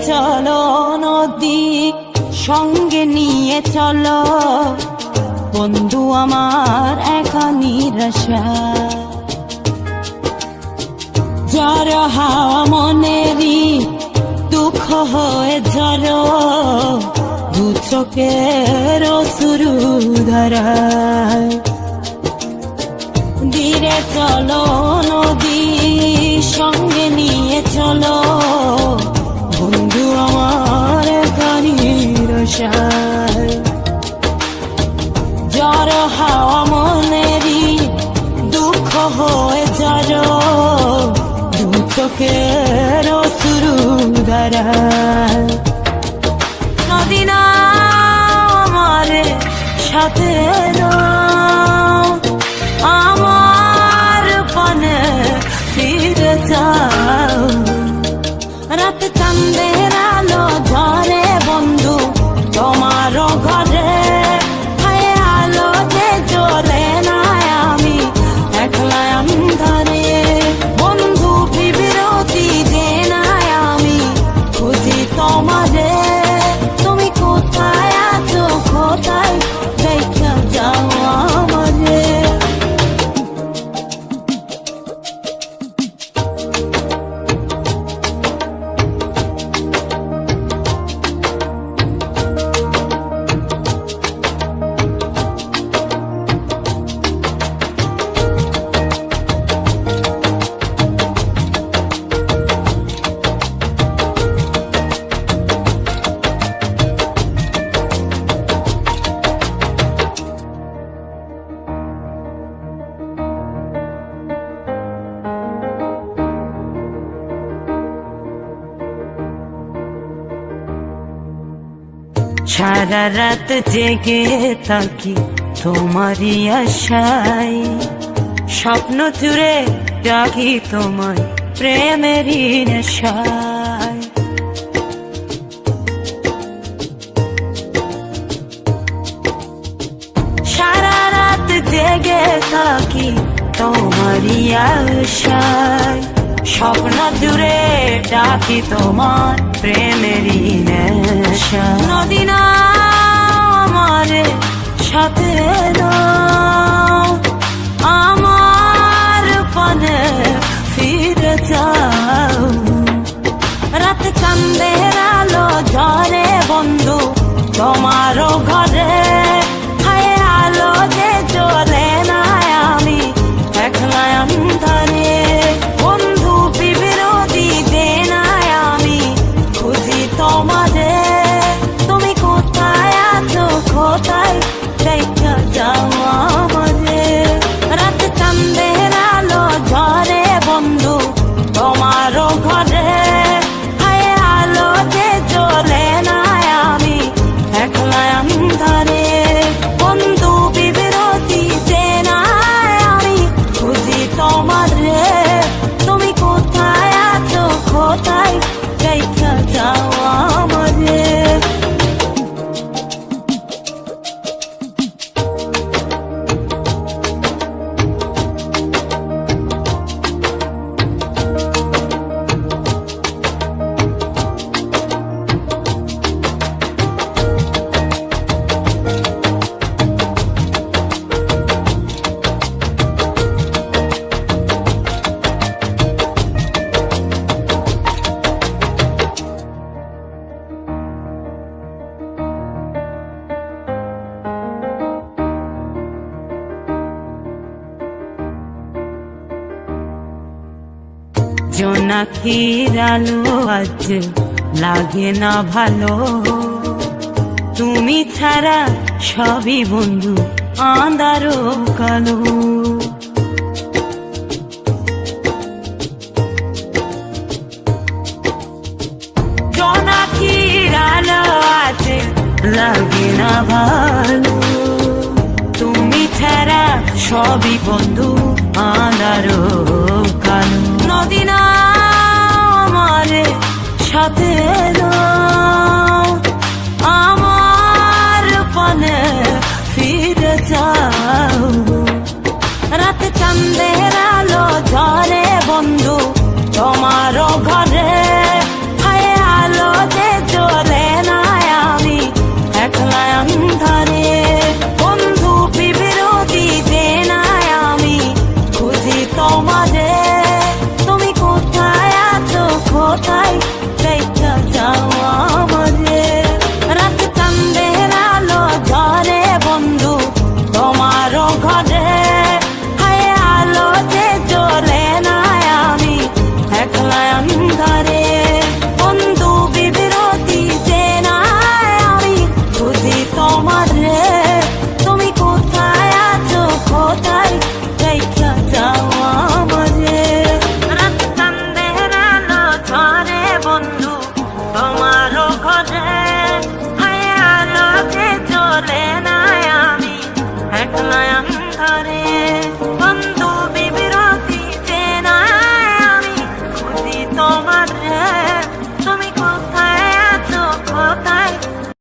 চলো নদী সঙ্গে নিয়ে চলো বন্ধু আমার একা নিরাশা জ্বর হাওয়া মনেরই দুঃখ হয়ে ঝরো দু চোখের শুরু ধরা ধীরে চলো নদী সঙ্গে নিয়ে চলো বন্ধু আমার একা নিরাশা জ্বর হাওয়া মনেরই দুঃখ হয়ে ঝরো দু চোখের শুরু ধরা নদী না আমার সাথে আমার পানে ফিরে যাও রাত চাঁদের আলো ঝরে বন্ধু তোমার ঘরে হায় আলো যে জ্বলে না আমি একলা অন্ধকারে বন্ধু বিরতি যে না আমি খুঁজি তোমারে তুমি কোথায় আছো কোথায় দেখা যাও আমারে সারা রাত জেগে থাকি তোমারই আশায় স্বপ্ন জুড়ে ডাকি তোমায় প্রেমেরই নেশায় সারা রাত জেগে থাকি তোমারই আশায় স্বপ্ন জুড়ে ডাকি তোমার প্রেমেরই নেশা নদী না আমার সাথে আমার পানে ফিরে যাও রাত চাঁদের আলো ঝরে বন্ধু তোমার ঘরে হায় আলো যে জ্বলে না আমি একলা অন্ধকারে বন্ধু বিরতি যে না আমি খুঁজি তোমারে তুমি কোথায় আছো কোথায় দেখা যাও আমারে রাত চাঁদের আলো ঝরে বন্ধু তোমার ঘরে হায় আলো যে জ্বলে না আমি একলা অন্ধকারে বন্ধু বিরতি যে না আমি খুঁজি তোমারে তুমি কোথায় আছো কোথায় দেখা যাও আমারে জোনাকির আলো আজ লাগে না ভালো তুমি ছাড়া সবই বন্ধু আঁধারো কালো জোনাকির আলো আজ লাগে না ভালো তুমি ছাড়া সবই বন্ধু আঁধারো কালো নদী না আমার সাথে